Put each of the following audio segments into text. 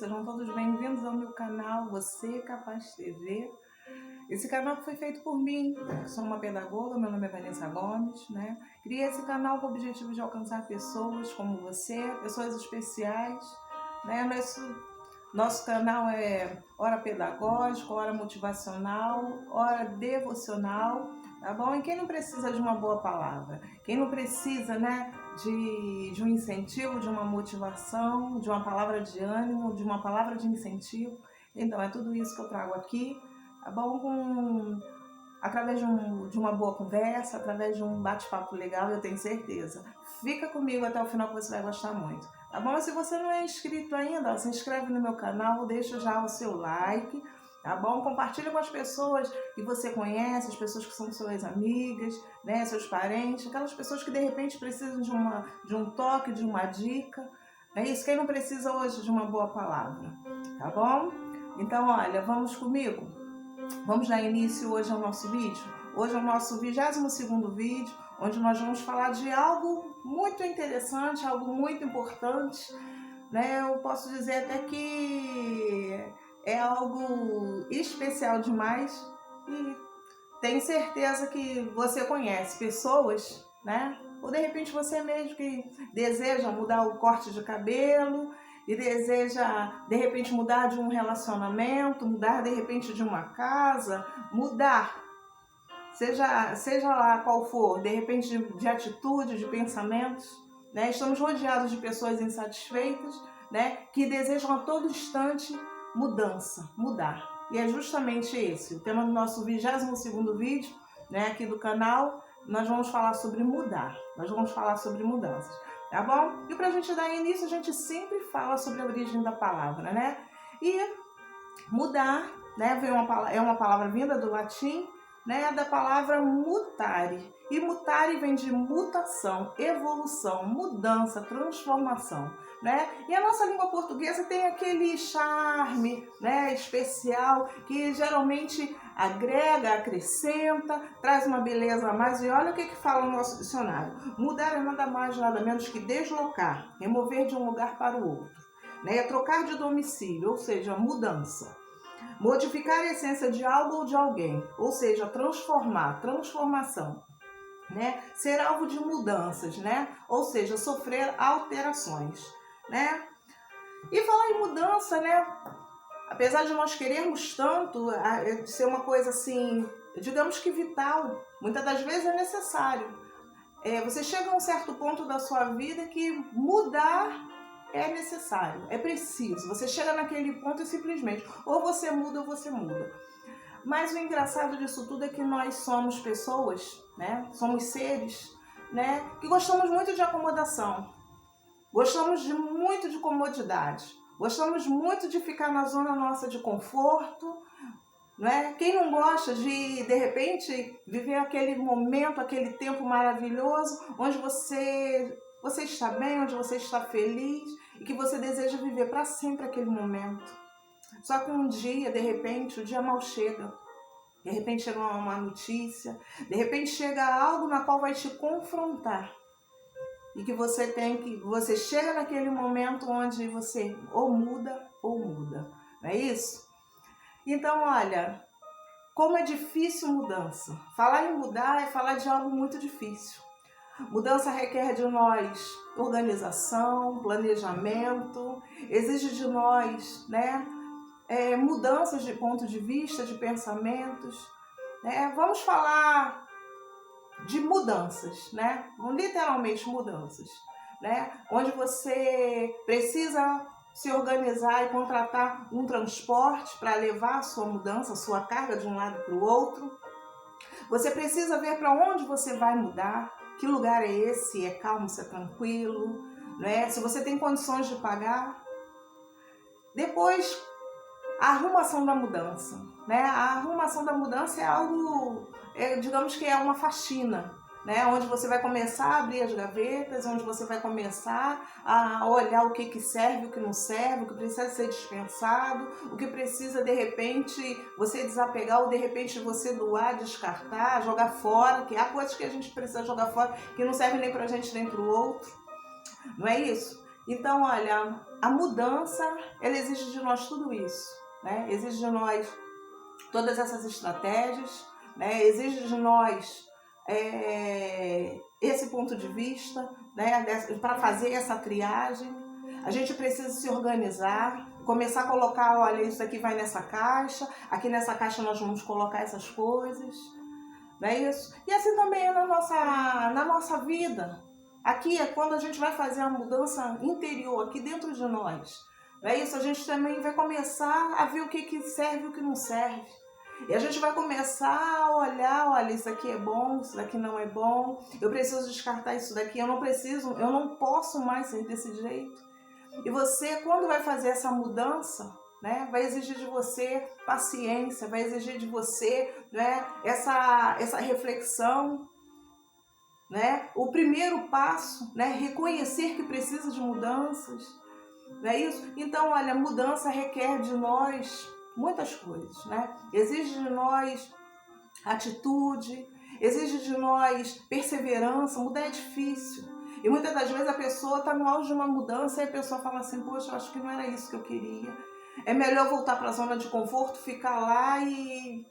sejam todos bem-vindos ao meu canal Você Capaz TV. Esse canal foi feito por mim, sou uma pedagoga, meu nome é Vanessa Gomes, né? Criei esse canal com o objetivo de alcançar pessoas como você, pessoas especiais, né? Nosso canal é hora pedagógica, hora motivacional, hora devocional, tá bom? E quem não precisa de uma boa palavra? Quem não precisa, né, de um incentivo, de uma motivação, de uma palavra de ânimo, de uma palavra de incentivo? Então, é tudo isso que eu trago aqui, tá bom? Através de uma boa conversa, através de um bate-papo legal, eu tenho certeza. Fica comigo até o final que você vai gostar muito, tá bom? Se você não é inscrito ainda, se inscreve no meu canal, deixa já o seu like, tá bom? Compartilha com as pessoas que você conhece, as pessoas que são suas amigas, né, seus parentes, aquelas pessoas que de repente precisam de um toque, de uma dica. É isso, quem não precisa hoje de uma boa palavra, tá bom? Então, olha, vamos comigo? Vamos dar início hoje ao nosso vídeo. Hoje é o nosso 22º vídeo, onde nós vamos falar de algo muito interessante, algo muito importante, né? Eu posso dizer até que é algo especial demais e tenho certeza que você conhece pessoas, né? Ou de repente você mesmo que deseja mudar o corte de cabelo e deseja de repente mudar de um relacionamento, mudar de repente de uma casa, mudar, seja lá qual for, de repente de atitude, de pensamentos, né? Estamos rodeados de pessoas insatisfeitas, né? Que desejam a todo instante mudança, mudar. E é justamente esse o tema do nosso 22º vídeo, né, aqui do canal. Nós vamos falar sobre mudar, nós vamos falar sobre mudanças, tá bom? E pra gente dar início, a gente sempre fala sobre a origem da palavra, né? E mudar, né, é uma palavra vinda do latim, né, da palavra mutare. E mutare vem de mutação, evolução, mudança, transformação, né? E a nossa língua portuguesa tem aquele charme, né, especial, que geralmente agrega, acrescenta, traz uma beleza a mais. E olha o que fala o nosso dicionário. Mudar é nada mais, nada menos que deslocar, remover de um lugar para o outro, né? Trocar de domicílio, ou seja, mudança. Modificar a essência de algo ou de alguém, ou seja, transformar, transformação, né? Ser alvo de mudanças, né? Ou seja, sofrer alterações, né? E falar em mudança, né? Apesar de nós querermos tanto, de ser uma coisa assim, digamos que vital, muitas das vezes é necessário. Você chega a um certo ponto da sua vida que mudar é necessário, é preciso. Você chega naquele ponto e simplesmente ou você muda ou você muda. Mas o engraçado disso tudo é que nós somos pessoas, né? Somos seres, né, que gostamos muito de acomodação, gostamos muito de comodidade, gostamos muito de ficar na zona nossa de conforto, né? Quem não gosta de repente, viver aquele momento, aquele tempo maravilhoso, onde você está bem, onde você está feliz e que você deseja viver para sempre aquele momento. Só que um dia, de repente, o dia mal chega. De repente chega uma notícia, de repente chega algo na qual vai te confrontar. E que você chega naquele momento onde você ou muda, não é isso? Então, olha, como é difícil mudança. Falar em mudar é falar de algo muito difícil. Mudança requer de nós organização, planejamento, exige de nós, né, mudanças de ponto de vista, de pensamentos. Né? Vamos falar de mudanças, né? Literalmente mudanças, né? Onde você precisa se organizar e contratar um transporte para levar a sua mudança, a sua carga de um lado para o outro. Você precisa ver para onde você vai mudar, que lugar é esse, se é calmo, se é tranquilo, né? Se você tem condições de pagar. Depois, a arrumação da mudança, né? A arrumação da mudança é algo, digamos que é uma faxina, né? Onde você vai começar a abrir as gavetas, onde você vai começar a olhar o que serve, o que não serve, o que precisa ser dispensado, o que precisa de repente você desapegar ou de repente você doar, descartar, jogar fora, que há coisas que a gente precisa jogar fora que não servem nem pra gente nem pro outro, não é isso? Então, olha, a mudança, ela exige de nós tudo isso, né? Exige de nós todas essas estratégias, né? Exige de nós esse ponto de vista, né? Para fazer essa triagem. A gente precisa se organizar, começar a colocar, olha, isso aqui vai nessa caixa, aqui nessa caixa nós vamos colocar essas coisas, não é isso? E assim também é na nossa vida. Aqui é quando a gente vai fazer a mudança interior, aqui dentro de nós. Não é isso? A gente também vai começar a ver o que serve e o que não serve. E a gente vai começar a olhar, olha, isso aqui é bom, isso daqui não é bom, eu preciso descartar isso daqui, eu não posso mais ser desse jeito. E você, quando vai fazer essa mudança, né, vai exigir de você paciência, vai exigir de você, né, essa reflexão, né? O primeiro passo, né, reconhecer que precisa de mudanças, não é isso? Então, olha, mudança requer de nós muitas coisas, né? Exige de nós atitude, exige de nós perseverança. Mudar é difícil. E muitas das vezes a pessoa está no auge de uma mudança e a pessoa fala assim, poxa, eu acho que não era isso que eu queria. É melhor voltar para a zona de conforto, ficar lá e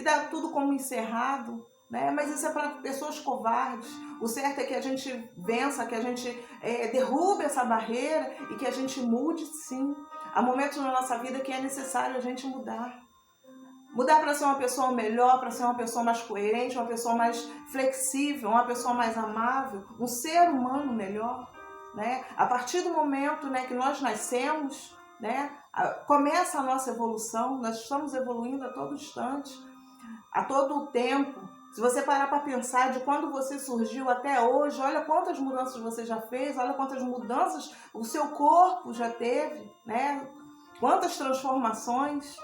dar tudo como encerrado, né? Mas isso é para pessoas covardes. O certo é que a gente vença, que a gente derrube essa barreira e que a gente mude, sim. Há momentos na nossa vida que é necessário a gente mudar. Mudar para ser uma pessoa melhor, para ser uma pessoa mais coerente, uma pessoa mais flexível, uma pessoa mais amável, um ser humano melhor, né? A partir do momento, né, que nós nascemos, né, começa a nossa evolução. Nós estamos evoluindo a todo instante, a todo tempo. Se você parar para pensar de quando você surgiu até hoje, olha quantas mudanças você já fez, olha quantas mudanças o seu corpo já teve, né? Quantas transformações,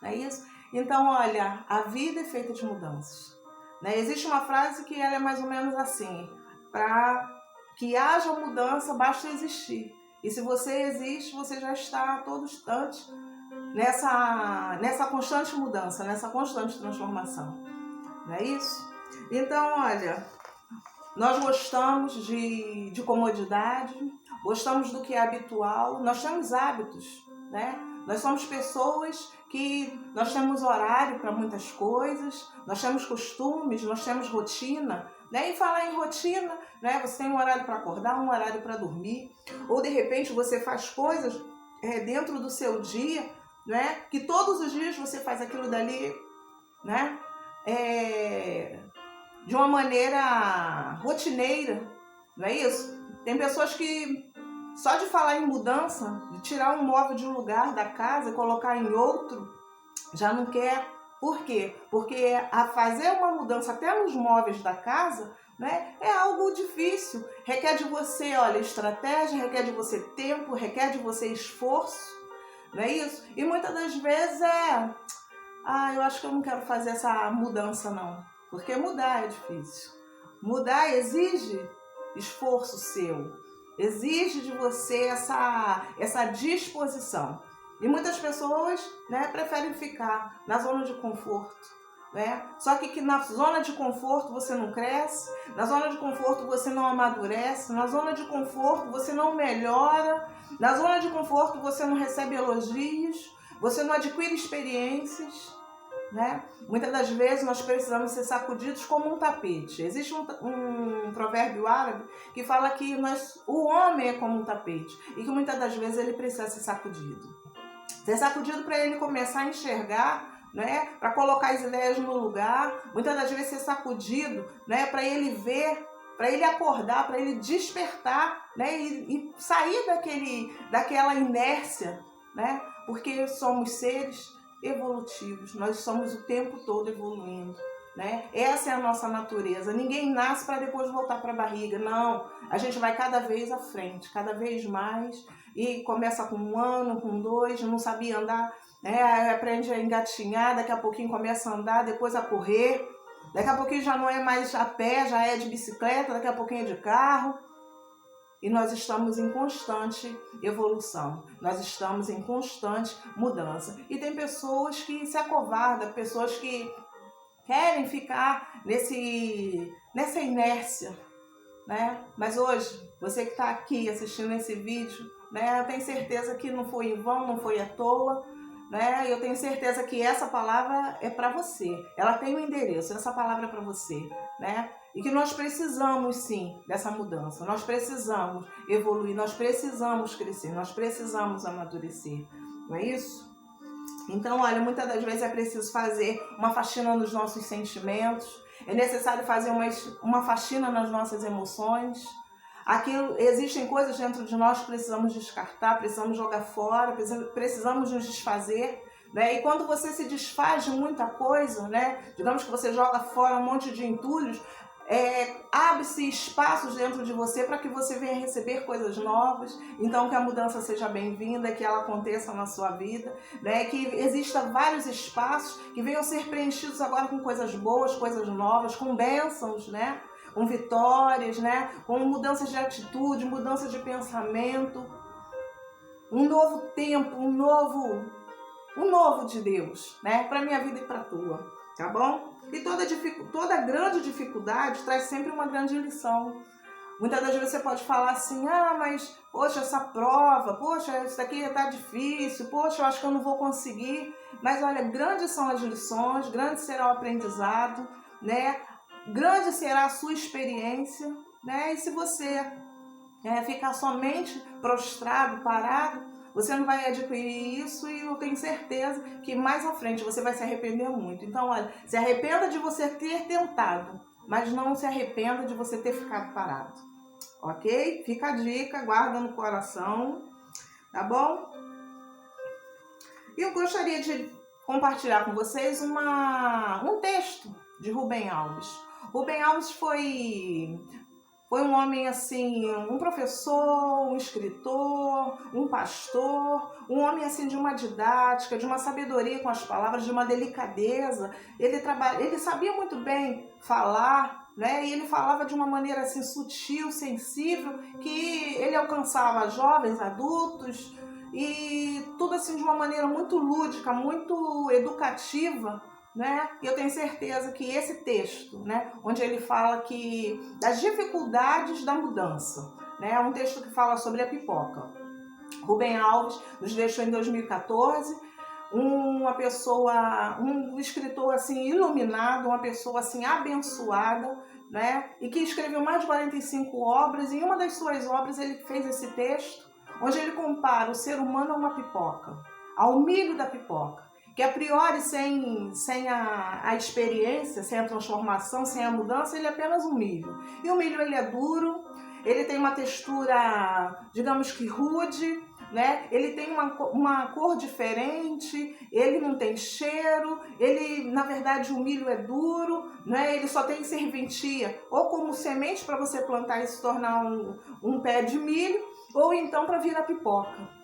não é isso? Então, olha, a vida é feita de mudanças, né? Existe uma frase que ela é mais ou menos assim, para que haja mudança, basta existir. E se você existe, você já está a todo instante nessa constante mudança, nessa constante transformação. Não é isso? Então, olha, nós gostamos de comodidade, gostamos do que é habitual, nós temos hábitos, né? Nós somos pessoas que nós temos horário para muitas coisas, nós temos costumes, nós temos rotina, né? E falar em rotina, né? Você tem um horário para acordar, um horário para dormir, ou de repente você faz coisas dentro do seu dia, né? Que todos os dias você faz aquilo dali, né? De uma maneira rotineira, não é isso? Tem pessoas que só de falar em mudança, de tirar um móvel de um lugar da casa e colocar em outro, já não quer. Por quê? Porque a fazer uma mudança até nos móveis da casa, né, é algo difícil. Requer de você, olha, estratégia, requer de você tempo, requer de você esforço, não é isso? E muitas das vezes eu acho que eu não quero fazer essa mudança não, porque mudar é difícil. Mudar exige esforço seu, exige de você essa disposição. E muitas pessoas, né, preferem ficar na zona de conforto, né? Só que na zona de conforto você não cresce, na zona de conforto você não amadurece, na zona de conforto você não melhora, na zona de conforto você não recebe elogios, você não adquire experiências, né? Muitas das vezes nós precisamos ser sacudidos como um tapete. Existe um provérbio árabe que fala que o homem é como um tapete e que muitas das vezes ele precisa ser sacudido. Ser sacudido para ele começar a enxergar, né? Para colocar as ideias no lugar. Muitas das vezes ser sacudido, né? Para ele ver, para ele acordar, para ele despertar, né? E sair daquela inércia, né? Porque somos seres evolutivos, nós somos o tempo todo evoluindo, né? Essa é a nossa natureza. Ninguém nasce para depois voltar para a barriga, não. A gente vai cada vez à frente, cada vez mais, e começa com 1 ano, com 2, não sabia andar, né? Aprende a engatinhar, daqui a pouquinho começa a andar, depois a correr, daqui a pouquinho já não é mais a pé, já é de bicicleta, daqui a pouquinho é de carro. E nós estamos em constante evolução, nós estamos em constante mudança. E tem pessoas que se acovardam, pessoas que querem ficar nessa inércia, né? Mas hoje, você que está aqui assistindo esse vídeo, né? Eu tenho certeza que não foi em vão, não foi à toa, né? Eu tenho certeza que essa palavra é para você. Ela tem um endereço, essa palavra é para você, né? E que nós precisamos sim dessa mudança. Nós precisamos evoluir, nós precisamos crescer, nós precisamos amadurecer. Não é isso? Então, olha, muitas das vezes é preciso fazer uma faxina nos nossos sentimentos, é necessário fazer uma faxina nas nossas emoções. Existem coisas dentro de nós que precisamos descartar, precisamos jogar fora, precisamos nos desfazer. Né? E quando você se desfaz de muita coisa, né? Digamos que você joga fora um monte de entulhos, abre-se espaços dentro de você para que você venha receber coisas novas. Então que a mudança seja bem-vinda, que ela aconteça na sua vida, né? Que exista vários espaços que venham ser preenchidos agora com coisas boas, coisas novas, com bênçãos, né? Com vitórias, né? Com mudanças de atitude, mudanças de pensamento, um novo tempo, um novo de Deus, né? Para minha vida e para a tua, tá bom? E toda grande dificuldade traz sempre uma grande lição. Muitas das vezes você pode falar assim, mas, poxa, essa prova, poxa, isso daqui tá difícil, poxa, eu acho que eu não vou conseguir. Mas olha, grandes são as lições, grande será o aprendizado, né? Grande será a sua experiência, né? E se você ficar somente prostrado, parado, você não vai adquirir isso e eu tenho certeza que mais à frente você vai se arrepender muito. Então, olha, se arrependa de você ter tentado, mas não se arrependa de você ter ficado parado. Ok? Fica a dica, guarda no coração, tá bom? E eu gostaria de compartilhar com vocês um texto de Rubem Alves. Rubem Alves foi um homem assim, um professor, um escritor, um pastor, um homem assim de uma didática, de uma sabedoria com as palavras, de uma delicadeza. Ele sabia muito bem falar, né? E ele falava de uma maneira assim sutil, sensível, que ele alcançava jovens, adultos e tudo assim de uma maneira muito lúdica, muito educativa. Né? E eu tenho certeza que esse texto, né, onde ele fala das dificuldades da mudança, né, é um texto que fala sobre a pipoca. Rubem Alves nos deixou em 2014 um escritor assim iluminado, uma pessoa assim abençoada, né, e que escreveu mais de 45 obras, e em uma das suas obras ele fez esse texto, onde ele compara o ser humano a uma pipoca, ao milho da pipoca. Que a priori, sem a experiência, sem a transformação, sem a mudança, ele é apenas um milho. E o milho ele é duro, ele tem uma textura, digamos que rude, né? Ele tem uma cor diferente, ele não tem cheiro, na verdade, o milho é duro, né? Ele só tem serventia ou como semente para você plantar e se tornar um pé de milho, ou então para virar pipoca.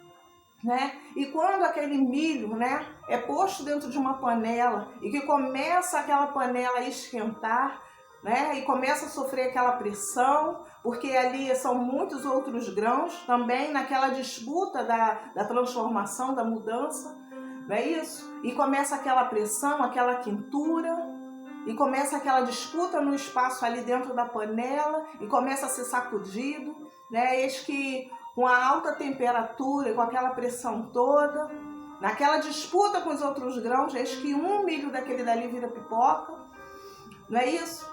Né? E quando aquele milho, né, é posto dentro de uma panela e que começa aquela panela a esquentar, né, e começa a sofrer aquela pressão, porque ali são muitos outros grãos também naquela disputa da transformação, da mudança, não é isso? E começa aquela pressão, aquela quentura, e começa aquela disputa no espaço ali dentro da panela e começa a ser sacudido, né? Eis que com a alta temperatura e com aquela pressão toda, naquela disputa com os outros grãos, eis que um milho daquele dali vira pipoca, não é isso?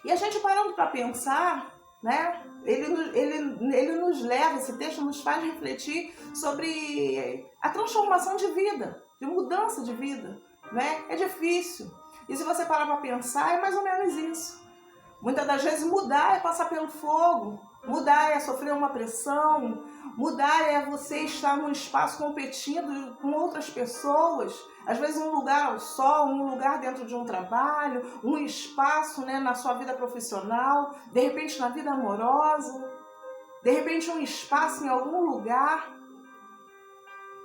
E a gente parando para pensar, né? Ele nos leva, esse texto nos faz refletir sobre a transformação de vida, de mudança de vida, né? É difícil. E se você parar para pensar, é mais ou menos isso. Muitas das vezes mudar é passar pelo fogo, mudar é sofrer uma pressão, mudar é você estar num espaço competindo com outras pessoas, às vezes um lugar ao sol, um lugar dentro de um trabalho, um espaço, né, na sua vida profissional, de repente na vida amorosa, de repente um espaço em algum lugar,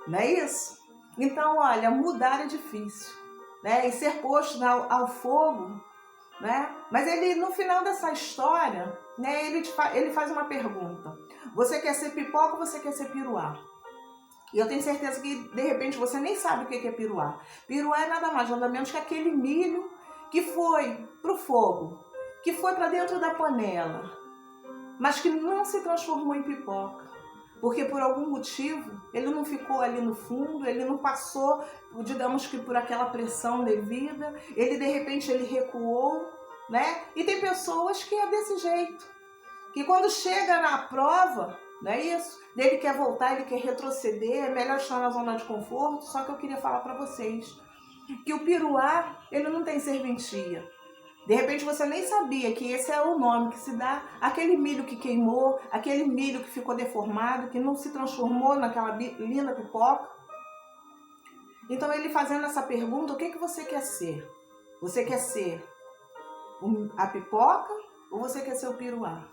não é isso? Então, olha, mudar é difícil, né? E ser posto ao fogo, né? Mas ele, no final dessa história, né, ele faz uma pergunta: você quer ser pipoca ou você quer ser piruá? E eu tenho certeza que de repente você nem sabe o que é piruá. Piruá é nada mais, nada menos que aquele milho que foi para o fogo, que foi para dentro da panela, mas que não se transformou em pipoca. Porque por algum motivo, ele não ficou ali no fundo, ele não passou, digamos que por aquela pressão devida, ele de repente ele recuou, né? E tem pessoas que é desse jeito, que quando chega na prova, não é isso? Ele quer voltar, ele quer retroceder, é melhor estar na zona de conforto. Só que eu queria falar para vocês que o piruá, ele não tem serventia. De repente você nem sabia que esse é o nome que se dá àquele milho que queimou, aquele milho que ficou deformado, que não se transformou naquela linda pipoca. Então ele fazendo essa pergunta, o que você quer ser? Você quer ser a pipoca ou você quer ser o piruá?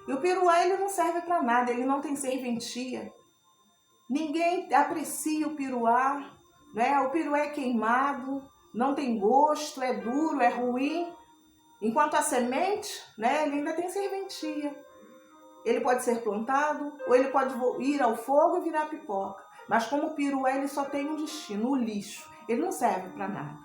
E o piruá ele não serve para nada, ele não tem serventia. Ninguém aprecia o piruá, né? O piruá é queimado, não tem gosto, é duro, é ruim. Enquanto a semente, né, ele ainda tem serventia. Ele pode ser plantado ou ele pode ir ao fogo e virar pipoca. Mas como o piruá, ele só tem um destino, o lixo. Ele não serve para nada,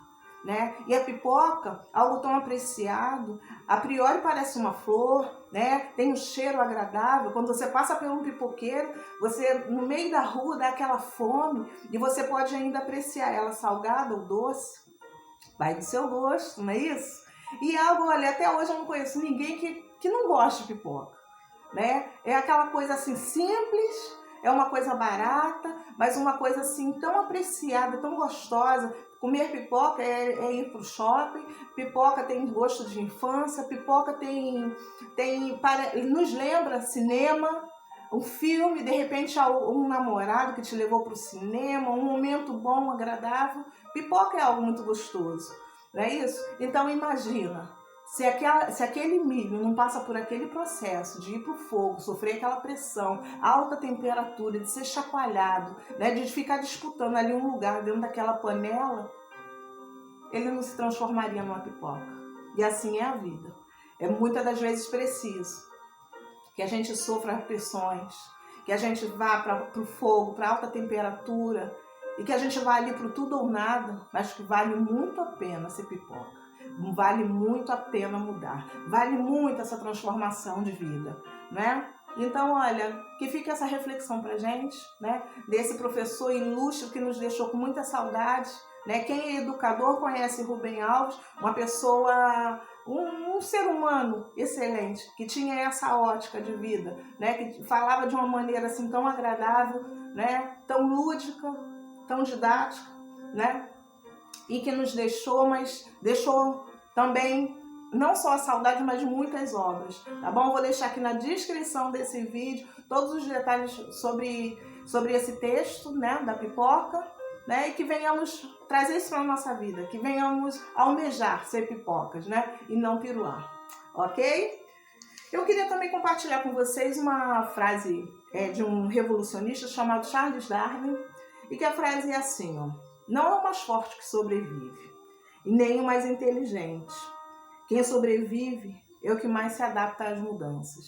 né? E a pipoca, algo tão apreciado, a priori parece uma flor, né? Tem um cheiro agradável. Quando você passa por um pipoqueiro, você no meio da rua dá aquela fome e você pode ainda apreciar ela salgada ou doce. Vai do seu gosto, não é isso? E algo, olha, até hoje eu não conheço ninguém que não gosta de pipoca, né? É aquela coisa assim simples, é uma coisa barata, mas uma coisa assim tão apreciada, tão gostosa. Comer pipoca é ir pro shopping, pipoca tem gosto de infância, pipoca nos lembra cinema, um filme, de repente um namorado que te levou pro cinema, um momento bom, agradável. Pipoca é algo muito gostoso. Não é isso? Então imagina, se aquele milho não passa por aquele processo de ir para o fogo, sofrer aquela pressão, alta temperatura, de ser chacoalhado, né, de ficar disputando ali um lugar dentro daquela panela, ele não se transformaria numa pipoca. E assim é a vida. É muitas das vezes preciso que a gente sofra pressões, que a gente vá para o fogo, para alta temperatura, e que a gente vá ali para tudo ou nada, mas que vale muito a pena ser pipoca. Vale muito a pena mudar. Vale muito essa transformação de vida, né? Então, olha, que fique essa reflexão pra gente, né? Desse professor ilustre que nos deixou com muita saudade, né? Quem é educador conhece Rubem Alves, uma pessoa, um ser humano excelente, que tinha essa ótica de vida, né? Que falava de uma maneira assim tão agradável, né? Tão lúdica, tão didática, né? E que nos deixou, mas deixou também não só a saudade, mas muitas obras, tá bom? Eu vou deixar aqui na descrição desse vídeo todos os detalhes sobre esse texto, né, da pipoca, né? E que venhamos trazer isso para a nossa vida, que venhamos almejar ser pipocas, né? E não piruá, ok? Eu queria também compartilhar com vocês uma frase de um revolucionista chamado Charles Darwin, e que a frase é assim, ó: não é o mais forte que sobrevive, e nem o mais inteligente. Quem sobrevive é o que mais se adapta às mudanças.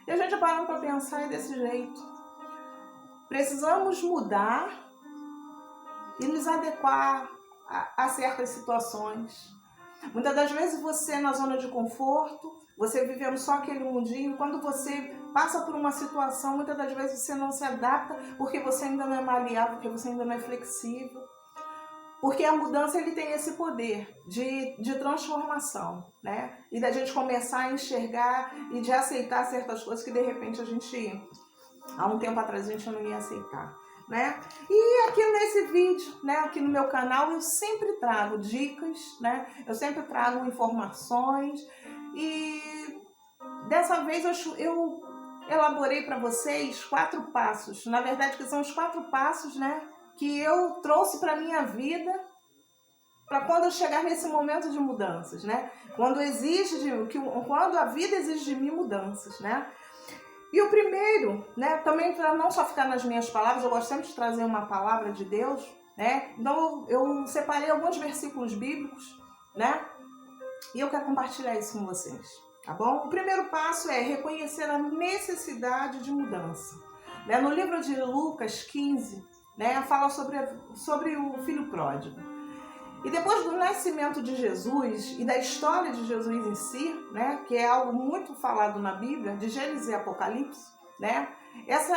E a gente parando para pensar desse jeito. Precisamos mudar e nos adequar a certas situações. Muitas das vezes você na zona de conforto, você vivendo só aquele mundinho, quando você passa por uma situação, muitas das vezes você não se adapta porque você ainda não é maleável, porque você ainda não é flexível. Porque a mudança ele tem esse poder de transformação, né? E da gente começar a enxergar e de aceitar certas coisas que de repente a gente, há um tempo atrás, a gente não ia aceitar, né? E aqui nesse vídeo, né, aqui no meu canal, eu sempre trago dicas, né? Eu sempre trago informações e dessa vez eu elaborei para vocês 4 passos, na verdade que são os 4 passos, né, que eu trouxe para minha vida para quando eu chegar nesse momento de mudanças, né? Quando a vida exige de mim mudanças, né? E o primeiro, né, também para não só ficar nas minhas palavras, eu gosto sempre de trazer uma palavra de Deus, né? Então eu separei alguns versículos bíblicos, né? E eu quero compartilhar isso com vocês, tá bom? O primeiro passo é reconhecer a necessidade de mudança. Né? No livro de Lucas 15, né, fala sobre o filho pródigo. E depois do nascimento de Jesus e da história de Jesus em si, né, que é algo muito falado na Bíblia, de Gênesis e Apocalipse, né, essa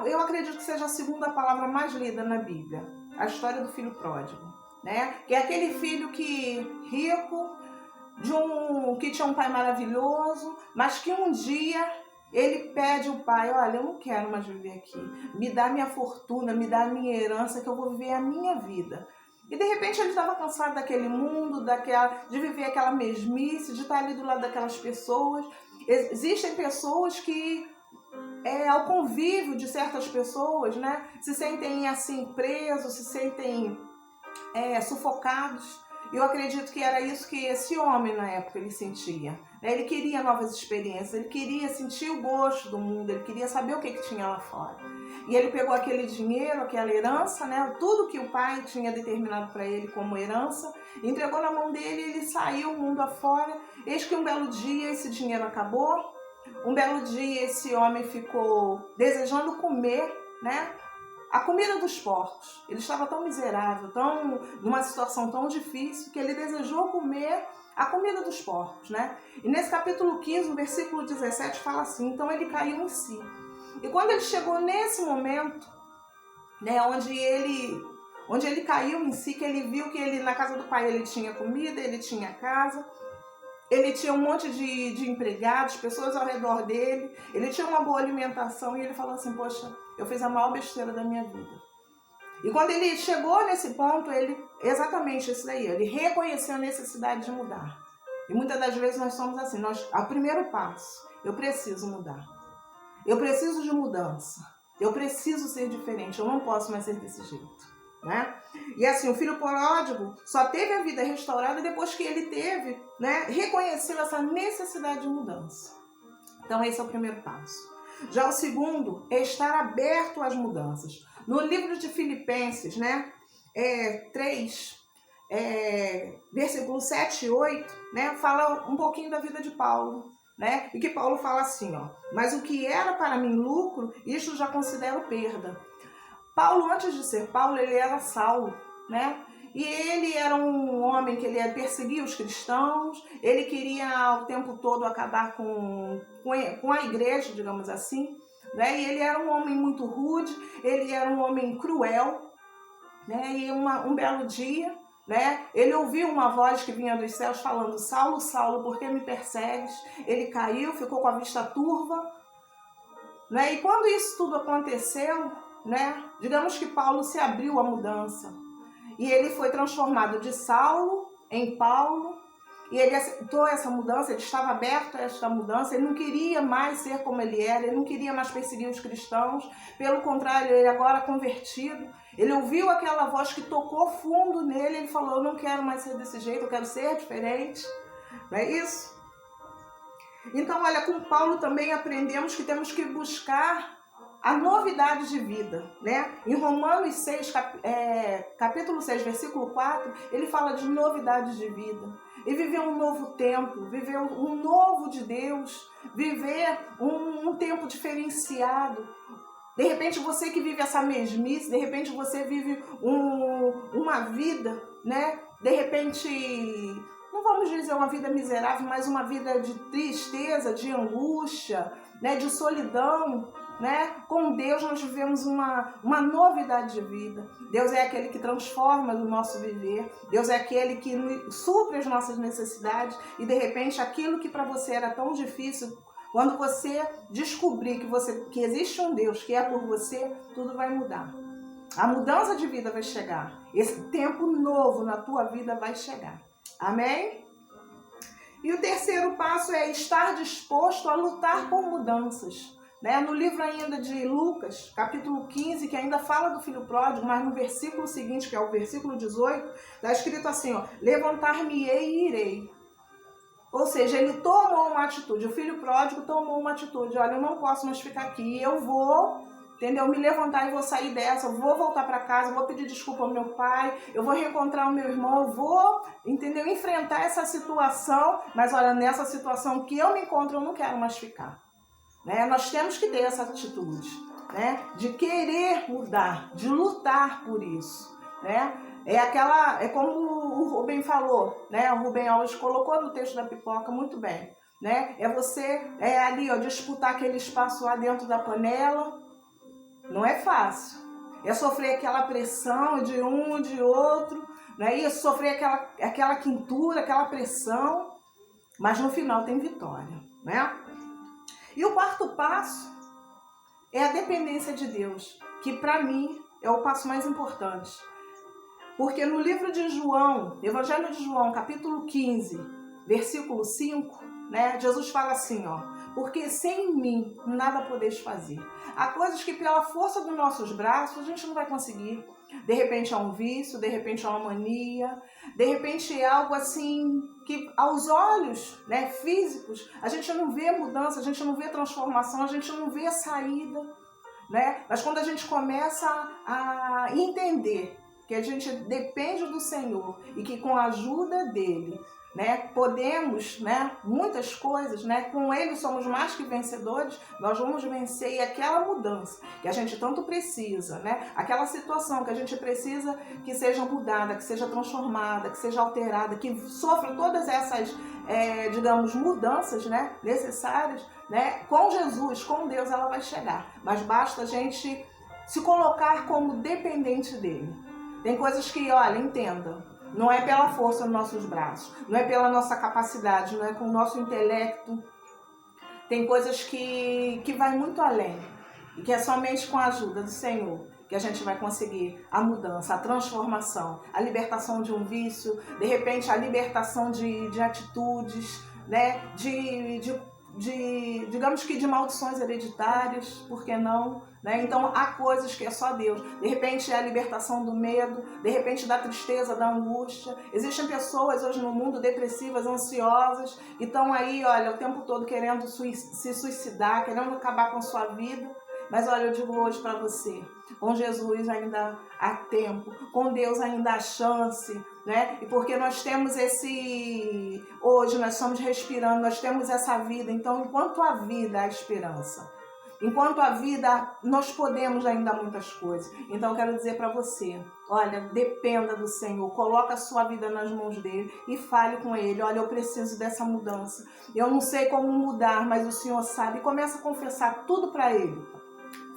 eu acredito que seja a segunda palavra mais lida na Bíblia, a história do filho pródigo, né, que é aquele filho rico, que tinha um pai maravilhoso, mas que um dia ele pede ao pai: olha, eu não quero mais viver aqui, me dá minha fortuna, me dá a minha herança, que eu vou viver a minha vida. E de repente ele estava cansado daquele mundo, de viver aquela mesmice, de estar ali do lado daquelas pessoas. Existem pessoas que, ao convívio de certas pessoas, né, se sentem assim presos, se sentem sufocados. Eu acredito que era isso que esse homem na época ele sentia. Ele queria novas experiências, ele queria sentir o gosto do mundo, ele queria saber o que tinha lá fora. E ele pegou aquele dinheiro, aquela herança, né, tudo que o pai tinha determinado para ele como herança, entregou na mão dele e ele saiu o mundo afora. Eis que um belo dia esse dinheiro acabou, um belo dia esse homem ficou desejando comer, né, a comida dos porcos. Ele estava tão miserável, numa situação tão difícil, que ele desejou comer a comida dos porcos, né? E nesse capítulo 15, no versículo 17, fala assim: então ele caiu em si. E quando ele chegou nesse momento, né, onde ele caiu em si, que ele viu que na casa do pai ele tinha comida, ele tinha casa, ele tinha um monte de empregados, pessoas ao redor dele, ele tinha uma boa alimentação, e ele falou assim: poxa, eu fiz a maior besteira da minha vida. E quando ele chegou nesse ponto, exatamente isso daí, ele reconheceu a necessidade de mudar. E muitas das vezes nós somos assim, ao primeiro passo, eu preciso mudar. Eu preciso de mudança. Eu preciso ser diferente, eu não posso mais ser desse jeito, né? E assim, o filho pródigo só teve a vida restaurada depois que ele reconheceu essa necessidade de mudança. Então esse é o primeiro passo. Já o segundo é estar aberto às mudanças. No livro de Filipenses, 3, versículos 7 e 8, fala um pouquinho da vida de Paulo. E que Paulo fala assim: mas o que era para mim lucro, isto já considero perda. Paulo, antes de ser Paulo, ele era Saulo, e ele era um homem que ele perseguia os cristãos, ele queria o tempo todo acabar com a igreja, digamos assim, e ele era um homem muito rude, ele era um homem cruel, e um belo dia, ele ouviu uma voz que vinha dos céus falando: Saulo, Saulo, por que me persegues? Ele caiu, ficou com a vista turva, e quando isso tudo aconteceu, digamos que Paulo se abriu à mudança, e ele foi transformado de Saulo em Paulo, e ele aceitou essa mudança, ele estava aberto a esta mudança, ele não queria mais ser como ele era, ele não queria mais perseguir os cristãos, pelo contrário, ele agora convertido, ele ouviu aquela voz que tocou fundo nele, ele falou: eu não quero mais ser desse jeito, eu quero ser diferente, não é isso? Então, olha, com Paulo também aprendemos que temos que buscar a novidade de vida, Em Romanos 6, capítulo 6, versículo 4, ele fala de novidade de vida. E viver um novo tempo, viver um novo de Deus, viver um tempo diferenciado. De repente você que vive essa mesmice, de repente você vive uma vida, De repente, não vamos dizer uma vida miserável, mas uma vida de tristeza, de angústia, de solidão. Com Deus nós vivemos uma novidade de vida. Deus é aquele que transforma o nosso viver. Deus é aquele que supre as nossas necessidades. E de repente aquilo que para você era tão difícil, quando você descobrir que existe um Deus que é por você, tudo vai mudar. A mudança de vida vai chegar. Esse tempo novo na tua vida vai chegar. Amém? E o terceiro passo é estar disposto a lutar por mudanças. No livro ainda de Lucas, capítulo 15, que ainda fala do filho pródigo, mas no versículo seguinte, que é o versículo 18, está escrito assim: levantar-me-ei e irei. Ou seja, ele tomou uma atitude, o filho pródigo tomou uma atitude: olha, eu não posso mais ficar aqui, eu vou, me levantar e vou sair dessa, eu vou voltar para casa, eu vou pedir desculpa ao meu pai, eu vou reencontrar o meu irmão, eu vou, enfrentar essa situação, mas olha, nessa situação que eu me encontro, eu não quero mais ficar. Nós temos que ter essa atitude, de querer mudar, de lutar por isso, É como o Rubem falou, né? O Rubem Alves colocou no texto da pipoca muito bem, né? É você ali, ó, disputar aquele espaço lá dentro da panela. Não é fácil. É sofrer aquela pressão de um, de outro, né? E sofrer aquela quintura, aquela pressão, mas no final tem vitória, né? E o quarto passo é a dependência de Deus, que para mim é o passo mais importante. Porque no livro de João, Evangelho de João, capítulo 15, versículo 5, né, Jesus fala assim, ó, porque sem mim nada podeis fazer. Há coisas que pela força dos nossos braços a gente não vai conseguir. De repente é um vício, de repente é uma mania, de repente é algo assim que aos olhos, né, físicos, a gente não vê mudança, a gente não vê transformação, a gente não vê saída, né? Mas quando a gente começa a entender que a gente depende do Senhor e que com a ajuda dele, né, podemos, né, muitas coisas, né, com ele somos mais que vencedores, nós vamos vencer e aquela mudança que a gente tanto precisa, né, aquela situação que a gente precisa que seja mudada, que seja transformada, que seja alterada, que sofra todas essas, digamos, mudanças, né, necessárias, né, com Jesus, com Deus ela vai chegar, mas basta a gente se colocar como dependente dele. Tem coisas que, olha, entenda, não é pela força dos nossos braços, não é pela nossa capacidade, não é com o nosso intelecto. Tem coisas que vai muito além e que é somente com a ajuda do Senhor que a gente vai conseguir a mudança, a transformação, a libertação de um vício, de repente a libertação de atitudes, né? Digamos que de maldições hereditárias, por que não? Né? Então há coisas que é só Deus. De repente é a libertação do medo, de repente da tristeza, da angústia. Existem pessoas hoje no mundo depressivas, ansiosas, que estão aí, olha, o tempo todo querendo se suicidar, querendo acabar com a sua vida. Mas olha, eu digo hoje para você, com Jesus ainda há tempo, com Deus ainda há chance, né? E porque nós temos hoje nós estamos respirando, nós temos essa vida, então enquanto há vida, há esperança. Enquanto há vida, nós podemos ainda muitas coisas. Então eu quero dizer para você, olha, dependa do Senhor, coloca a sua vida nas mãos dele e fale com ele, olha, eu preciso dessa mudança. Eu não sei como mudar, mas o Senhor sabe. E começa a confessar tudo para ele.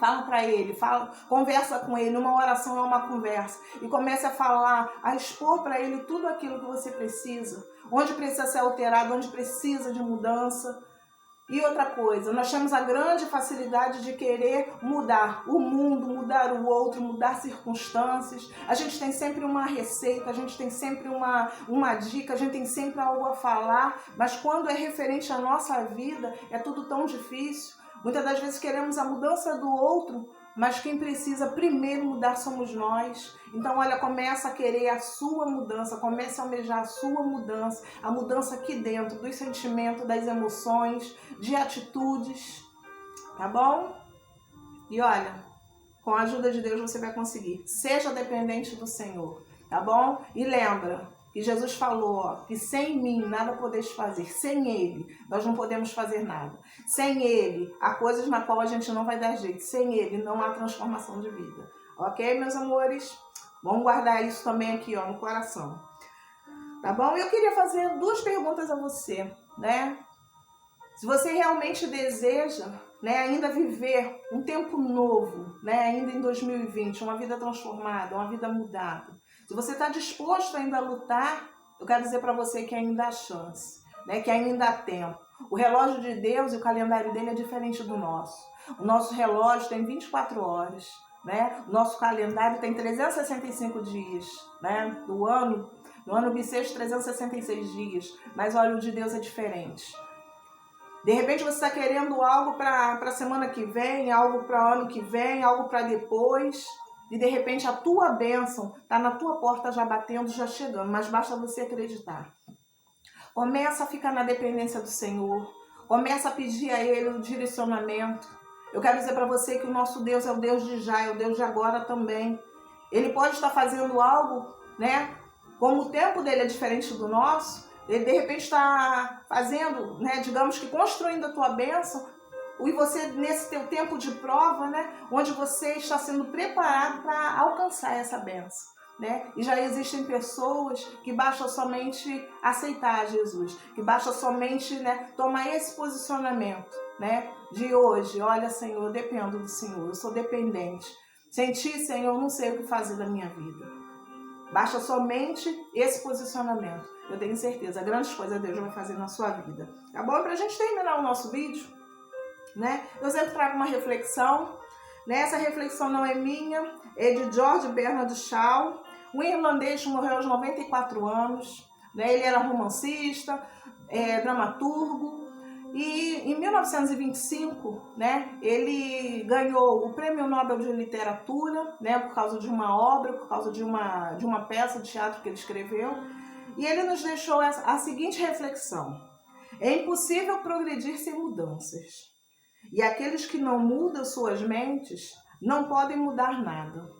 Fala para ele, conversa com ele, uma oração é uma conversa. E comece a falar, a expor para ele tudo aquilo que você precisa. Onde precisa ser alterado, onde precisa de mudança. E outra coisa, nós temos a grande facilidade de querer mudar o mundo, mudar o outro, mudar circunstâncias. A gente tem sempre uma receita, a gente tem sempre uma dica, a gente tem sempre algo a falar. Mas quando é referente à nossa vida, é tudo tão difícil. Muitas das vezes queremos a mudança do outro, mas quem precisa primeiro mudar somos nós. Então, olha, começa a querer a sua mudança, começa a almejar a sua mudança, a mudança aqui dentro, dos sentimentos, das emoções, de atitudes, tá bom? E olha, com a ajuda de Deus você vai conseguir. Seja dependente do Senhor, tá bom? E lembra que Jesus falou, ó, que sem mim nada podeis fazer. Sem Ele, nós não podemos fazer nada. Sem Ele, há coisas na qual a gente não vai dar jeito. Sem Ele, não há transformação de vida. Ok, meus amores? Vamos guardar isso também aqui, ó, no coração. Tá bom? Eu queria fazer 2 perguntas a você, né? Se você realmente deseja, né, ainda viver um tempo novo, né, ainda em 2020, uma vida transformada, uma vida mudada. Se você está disposto ainda a lutar, eu quero dizer para você que ainda há chance, né, que ainda há tempo. O relógio de Deus e o calendário dele é diferente do nosso. O nosso relógio tem 24 horas, né? O nosso calendário tem 365 dias, né? No ano bissexto, 366 dias. Mas olha, o de Deus é diferente. De repente você está querendo algo para a semana que vem, algo para o ano que vem, algo para depois. E de repente a tua bênção está na tua porta já batendo, já chegando. Mas basta você acreditar. Começa a ficar na dependência do Senhor. Começa a pedir a Ele o direcionamento. Eu quero dizer para você que o nosso Deus é o Deus de já, é o Deus de agora também. Ele pode estar fazendo algo, né? Como o tempo dele é diferente do nosso, ele de repente está fazendo, né, digamos que construindo a tua bênção, e você nesse teu tempo de prova, né, onde você está sendo preparado para alcançar essa bênção. né? E já existem pessoas que basta somente aceitar Jesus, que basta somente, né, tomar esse posicionamento, né? De hoje, olha, Senhor, eu dependo do Senhor, eu sou dependente. Sem Ti, Senhor, eu não sei o que fazer da minha vida. Basta somente esse posicionamento. Eu tenho certeza, grandes coisas Deus vai fazer na sua vida. Tá bom? Pra gente terminar o nosso vídeo, né? Eu sempre trago uma reflexão. Essa reflexão não é minha, é de George Bernard Shaw, um irlandês que morreu aos 94 anos. Né? Ele era romancista, dramaturgo, e em 1925, né, ele ganhou o Prêmio Nobel de Literatura, né, por causa de uma obra, por causa de uma peça de teatro que ele escreveu. E ele nos deixou a seguinte reflexão: é impossível progredir sem mudanças. E aqueles que não mudam suas mentes não podem mudar nada.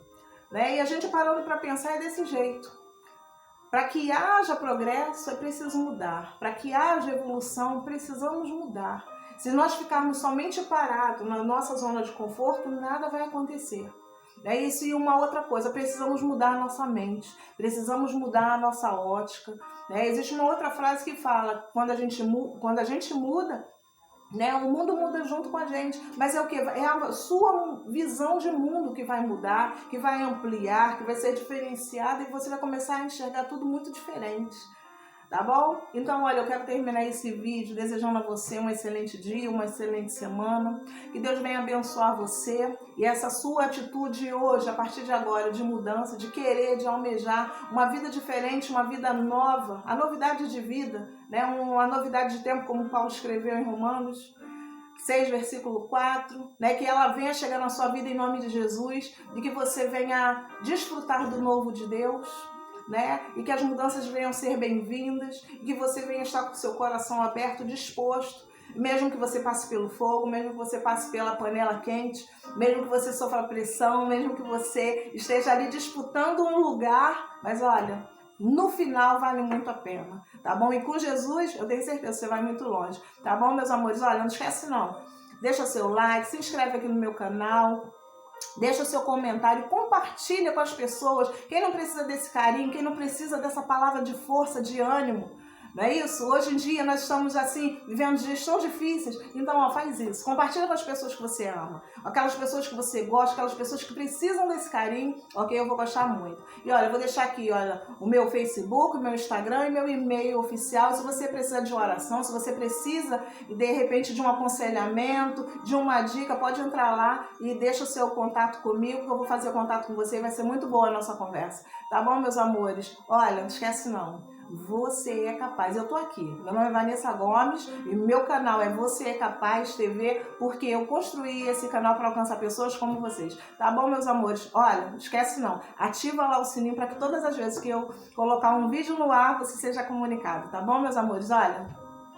Né? E a gente parando para pensar é desse jeito. Para que haja progresso é preciso mudar. Para que haja evolução precisamos mudar. Se nós ficarmos somente parados na nossa zona de conforto, nada vai acontecer. É isso. E uma outra coisa, precisamos mudar a nossa mente, precisamos mudar a nossa ótica. Né? Existe uma outra frase que fala, quando a gente muda, né? O mundo muda junto com a gente, mas é o que? É a sua visão de mundo que vai mudar, que vai ampliar, que vai ser diferenciada e você vai começar a enxergar tudo muito diferente. Tá bom? Então, olha, eu quero terminar esse vídeo desejando a você um excelente dia, uma excelente semana. Que Deus venha abençoar você e essa sua atitude hoje, a partir de agora, de mudança, de querer, de almejar uma vida diferente, uma vida nova, a novidade de vida, né? Uma novidade de tempo, como Paulo escreveu em Romanos 6, versículo 4, né? Que ela venha chegar na sua vida em nome de Jesus, e que você venha desfrutar do novo de Deus, né? E que as mudanças venham ser bem-vindas, e que você venha estar com o seu coração aberto, disposto, mesmo que você passe pelo fogo, mesmo que você passe pela panela quente, mesmo que você sofra pressão, mesmo que você esteja ali disputando um lugar, mas olha, no final vale muito a pena, tá bom? E com Jesus, eu tenho certeza que você vai muito longe, tá bom, meus amores? Olha, não esquece não, deixa seu like, se inscreve aqui no meu canal, deixa o seu comentário, compartilha com as pessoas. Quem não precisa desse carinho, quem não precisa dessa palavra de força, de ânimo, não é isso? Hoje em dia nós estamos assim, vivendo dias tão difíceis. Então, ó, faz isso. Compartilha com as pessoas que você ama. Aquelas pessoas que você gosta, aquelas pessoas que precisam desse carinho, ok? Eu vou gostar muito. E olha, eu vou deixar aqui, olha, o meu Facebook, o meu Instagram e meu e-mail oficial. Se você precisa de oração, se você precisa, de repente, de um aconselhamento, de uma dica, pode entrar lá e deixa o seu contato comigo, que eu vou fazer contato com você e vai ser muito boa a nossa conversa. Tá bom, meus amores? Olha, não esquece não. Você é capaz. Eu tô aqui. Meu nome é Vanessa Gomes e meu canal é Você é Capaz TV, porque eu construí esse canal para alcançar pessoas como vocês. Tá bom, meus amores? Olha, não esquece não. Ativa lá o sininho para que todas as vezes que eu colocar um vídeo no ar, você seja comunicado. Tá bom, meus amores? Olha,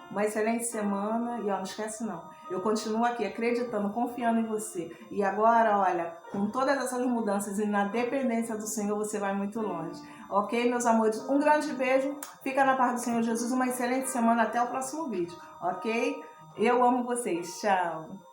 uma excelente semana e ó, não esquece não. Eu continuo aqui acreditando, confiando em você. E agora, olha, com todas essas mudanças e na dependência do Senhor, você vai muito longe. Ok, meus amores? Um grande beijo. Fica na paz do Senhor Jesus. Uma excelente semana. Até o próximo vídeo. Ok? Eu amo vocês. Tchau.